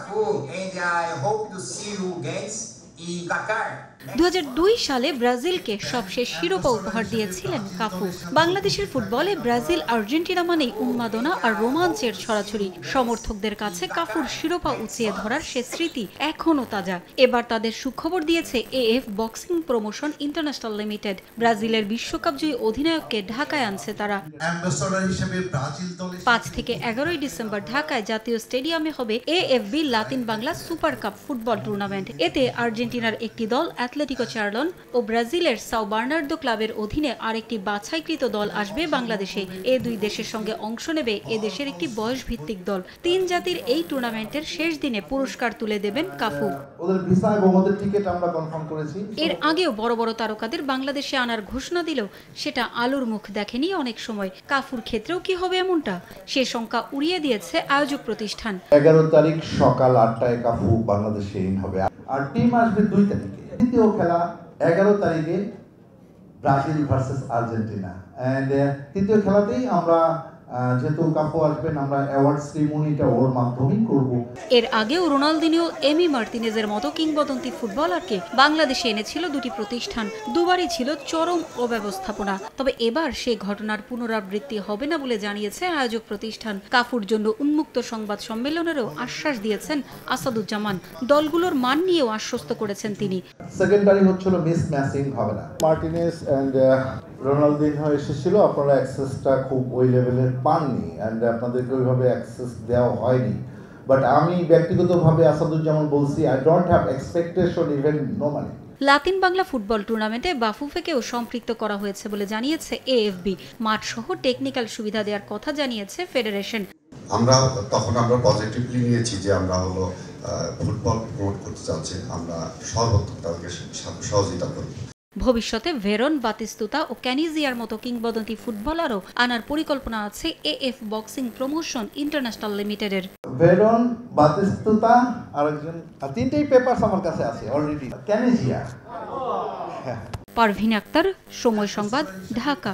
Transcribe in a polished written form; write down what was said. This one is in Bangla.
And I hope to see you guys in Dakar. 2002 সালে ব্রাজিলকে সবশেষ শিরোপা উপহার দিয়েছিলেন কাফু। বাংলাদেশের ফুটবলে ব্রাজিল আর্জেন্টিনা মানেই উন্মাদনা আর রোমাঞ্চের ছড়াছড়ি। সমর্থকদের কাছে কাফুর শিরোপা উঁচিয়ে ধরার সে স্মৃতি এখনও তাজা। এবার তাদের সুখবর দিয়েছে AF boxing promotion international limited. ব্রাজিলের বিশ্বকাপজয়ী অধিনায়ককে ঢাকায় আনছে তারা। 5 থেকে 11 ডিসেম্বর ঢাকায় জাতীয় স্টেডিয়ামে হবে AFB Latin Bangla super cup football tournament. এতে আর্জেন্টিনার একটি দল অ্যাথলেটিকো চার্লন ও ব্রাজিলের সাও বার্নার্দো ক্লাবের অধীনে আরেকটি বাছাইকৃত দল আসবে বাংলাদেশে। এই দুই দেশের সঙ্গে অংশ নেবে এ দেশের একটি বয়সভিত্তিক দল। 3 জাতির এই টুর্নামেন্টের শেষ দিনে পুরস্কার তুলে দেবেন কাফু। এর আগেও বড় বড় তারকাদের বাংলাদেশে আনার ঘোষণা দিলেও সেটা আলোর মুখ দেখেনি অনেক সময়। কাফুর ক্ষেত্রেও কি হবে এমনটা? সে শঙ্কা উড়িয়ে দিয়েছে আয়োজক প্রতিষ্ঠান। 11 তারিখ সকাল 8টায় কাফু বাংলাদেশে ইন হবে আর টিম আসবে 2 তারিখে। দ্বিতীয় খেলা 11 তারিখে ব্রাজিল ভার্সেস আর্জেন্টিনা। এন্ড তৃতীয় খেলাতেই আমরা যেহেতু কাফু আসবেন আমরা অ্যাওয়ার্ড সেরিমনিটা ওর মাধ্যমেই করব। এর আগেও রোনালদিনিও এমি মার্টিনেজের মতো কিংবদন্তি ফুটবলারকে বাংলাদেশে এনেছিল দুটি প্রতিষ্ঠান। দুবারই ছিল চরম অব্যবস্থাপনা। তবে এবার সেই ঘটনার পুনরাবৃত্তি হবে না বলে জানিয়েছে আয়োজক প্রতিষ্ঠান। কাফুর জন্য উন্মুক্ত সংবাদ সম্মেলনেরও আশ্বাস দিয়েছেন আসাদুজ্জামান। দলগুলোর মান নিয়েও আশ্বস্ত করেছেন তিনি। সেকেন্ডারি হচ্ছিল মিস ম্যাচিং হবে না। মার্টিনেজ এন্ড রোনালদিনহো এসেছিল, আপনারা অ্যাক্সেসটা খুব ওই লেভেলের পাননি এন্ড আপনাদেরকে ওইভাবে অ্যাক্সেস দেওয়া হয়নি। বাট আমি ব্যক্তিগতভাবে আসাদুজ্জামান বলছি, I don't have expectation even no money. Latin Bangla football টুর্নামেন্টে বাফুফেকেও সম্পৃক্ত করা হয়েছে বলে জানিয়েছে এএফবি। মাঠ সহ টেকনিক্যাল সুবিধা দেওয়ার কথা জানিয়েছে ফেডারেশন। আমরা পজিটিভলি নিয়েছি যে আমরা ফুটবল প্রমোট করতে চাচ্ছি, আমরা সর্বোত্তম তাদেরকে সহযোগিতা করব। ভবিষ্যতে ভেরন, বাতিস্তুতা ও ক্যানিজিয়ার মতো কিংবদন্তি ফুটবলারও আনার পরিকল্পনা আছে এএফ বক্সিং প্রমোশন ইন্টারন্যাশনাল লিমিটেডের। ভেরন, বাতিস্তুতা আরেকজন, তিনটেই পেপারস আমার কাছে আছে অলরেডি। ক্যানিজিয়া। পারভিন আক্তার, সময় সংবাদ, ঢাকা।